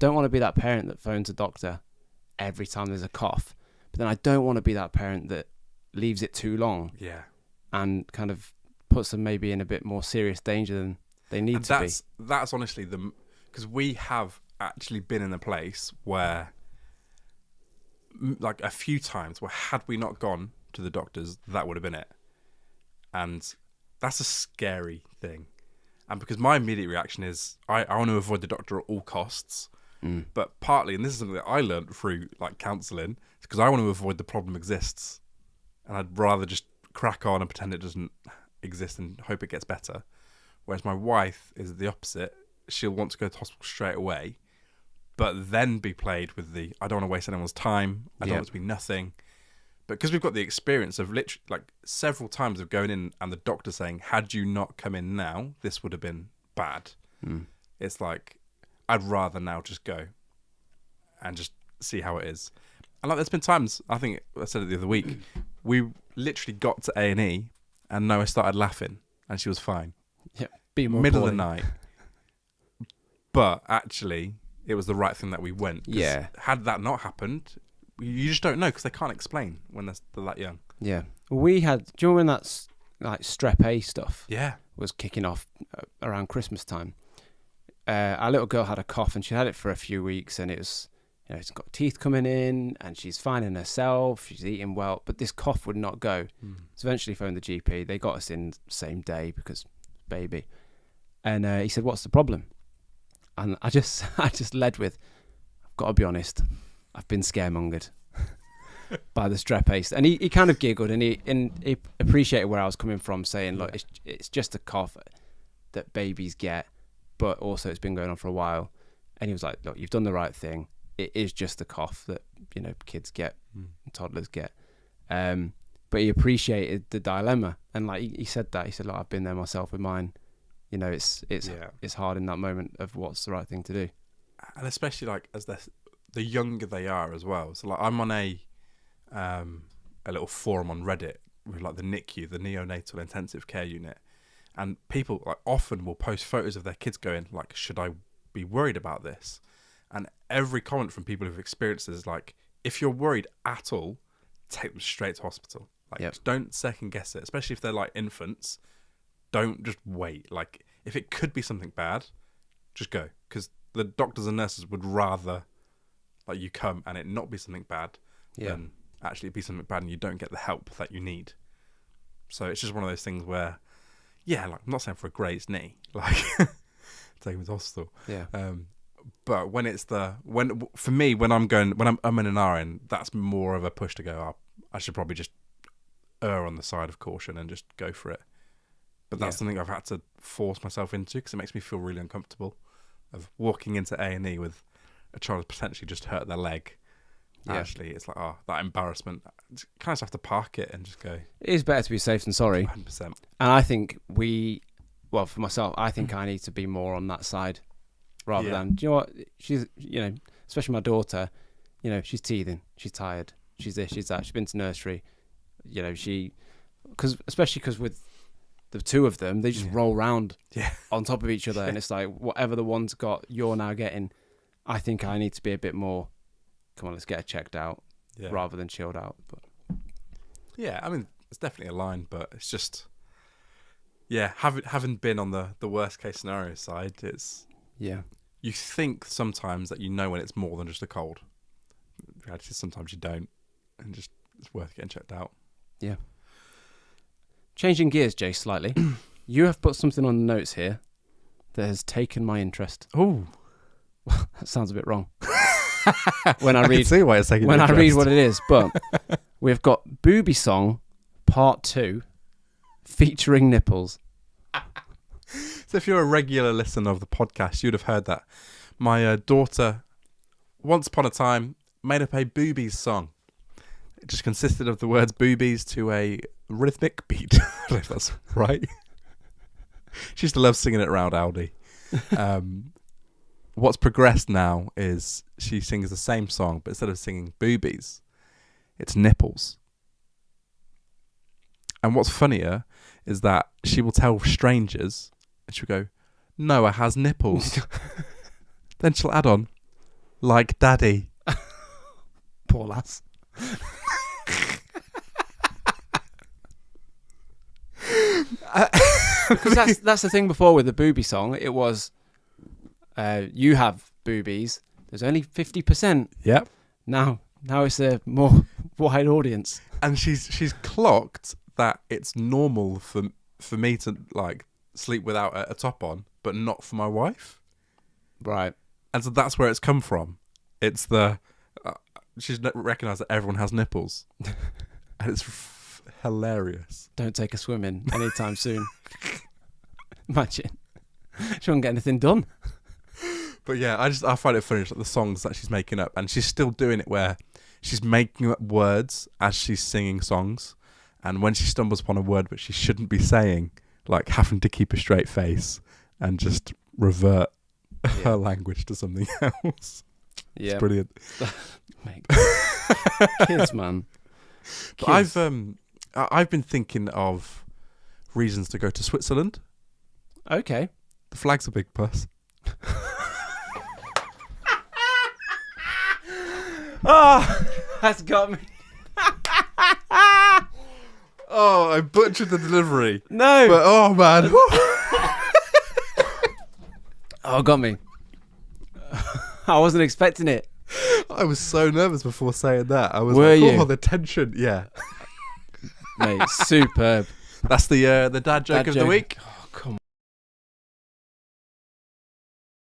don't want to be that parent that phones a doctor every time there's a cough, but then I don't want to be that parent that leaves it too long. Yeah. And kind of puts them maybe in a bit more serious danger than they need to be. That's honestly because we have actually been in a place where, like a few times, where had we not gone to the doctors, that would have been it. And that's a scary thing. And because my immediate reaction is, I want to avoid the doctor at all costs. But partly, and this is something that I learned through like counselling, it's because I want to avoid the problem exists. And I'd rather just crack on and pretend it doesn't exist and hope it gets better. Whereas my wife is the opposite. She'll want to go to hospital straight away, but then be played with the, I don't want to waste anyone's time. I don't want it to be nothing. But because we've got the experience of literally like several times of going in and the doctor saying, had you not come in now, this would have been bad. It's like, I'd rather now just go and just see how it is. And like, there's been times, I think I said it the other week, we literally got to A&E and Noah started laughing and she was fine. Yeah, be more middle of the night. But actually, it was the right thing that we went. Yeah. Had that not happened, you just don't know because they can't explain when they're that young. Yeah. We had, do you remember when that like strep A stuff was kicking off around Christmas time? Our little girl had a cough and she had it for a few weeks and it was, you know, it's got teeth coming in and she's finding herself, she's eating well, but this cough would not go. So eventually phoned the GP. They got us in the same day because baby. And he said, what's the problem? And I just led with, I've got to be honest, I've been scaremongered by the strep A. And he kind of giggled and he appreciated where I was coming from, saying, look, it's just a cough that babies get, but also it's been going on for a while. And he was like, look, you've done the right thing. It is just a cough that, you know, kids get, and toddlers get. But he appreciated the dilemma. And like he said that, he said, look, I've been there myself with mine. You know, it's hard in that moment of what's the right thing to do. And especially like as the younger they are as well. So like I'm on a little forum on Reddit with like the NICU, the neonatal intensive care unit, and people like often will post photos of their kids going like, should I be worried about this? And every comment from people who've experienced this is like, if you're worried at all, take them straight to hospital. Like don't second guess it, especially if they're like infants. Don't just wait. Like, if it could be something bad, just go. Because the doctors and nurses would rather, like, you come and it not be something bad than actually be something bad and you don't get the help that you need. So it's just one of those things where, like, I'm not saying for a grazed knee, like, take him to hospital. Yeah. But when it's for me, when I'm in an RN, that's more of a push to go, I should probably just err on the side of caution and just go for it. But that's something I've had to force myself into because it makes me feel really uncomfortable of walking into A&E with a child who's potentially just hurt their leg. Actually, it's like, that embarrassment. You kind of have to park it and just go. It is better to be safe than sorry. 100%. And I think for myself, I think I need to be more on that side rather than, do you know what? She's, you know, especially my daughter, you know, she's teething, she's tired, she's this, she's that, she's been to nursery, you know, especially because with the two of them, they just roll around on top of each other, and it's like whatever the one's got, you're now getting. I think I need to be a bit more. Come on, let's get her checked out, rather than chilled out. But I mean, it's definitely a line, but it's just having been on the worst case scenario side, it's you think sometimes that you know when it's more than just a cold. In reality, sometimes you don't, and just it's worth getting checked out. Yeah. Changing gears, Jay, slightly. You have put something on the notes here that has taken my interest. Oh, that sounds a bit wrong. When I read, see why it's taking when your I interest. read what it is, but we've got Booby Song Part 2 featuring Nipples. So if you're a regular listener of the podcast, you'd have heard that my daughter, once upon a time, made up a Boobies song. It just consisted of the words boobies to a rhythmic beat. I don't know if that's right. She used to love singing it around Aldi. What's progressed now is she sings the same song, but instead of singing boobies, it's nipples. And what's funnier is that she will tell strangers, and she'll go, Noah has nipples. Then she'll add on, like daddy. Poor lass. Because that's the thing before with the Boobie song. It was, you have boobies. There's only 50%. Yep. Now it's a more wide audience. And she's clocked that it's normal for me to like sleep without a top on, but not for my wife. Right. And so that's where it's come from. It's the she's recognised that everyone has nipples, and it's hilarious. Don't take a swim in anytime soon. Imagine. She won't get anything done. But yeah, I find it funny, like the songs that she's making up, and she's still doing it where she's making up words as she's singing songs, and when she stumbles upon a word which she shouldn't be saying, like having to keep a straight face and just revert her language to something else. Yeah, it's brilliant. Mate, kids, man. Kids. I've been thinking of reasons to go to Switzerland. Okay, the flag's a big plus. Oh, that's got me. Oh, I butchered the delivery. No. But, oh, man. Oh, got me. I wasn't expecting it. I was so nervous before saying that. I was Were like, you? Oh, the tension. Yeah. Mate, superb. That's the dad joke of the week.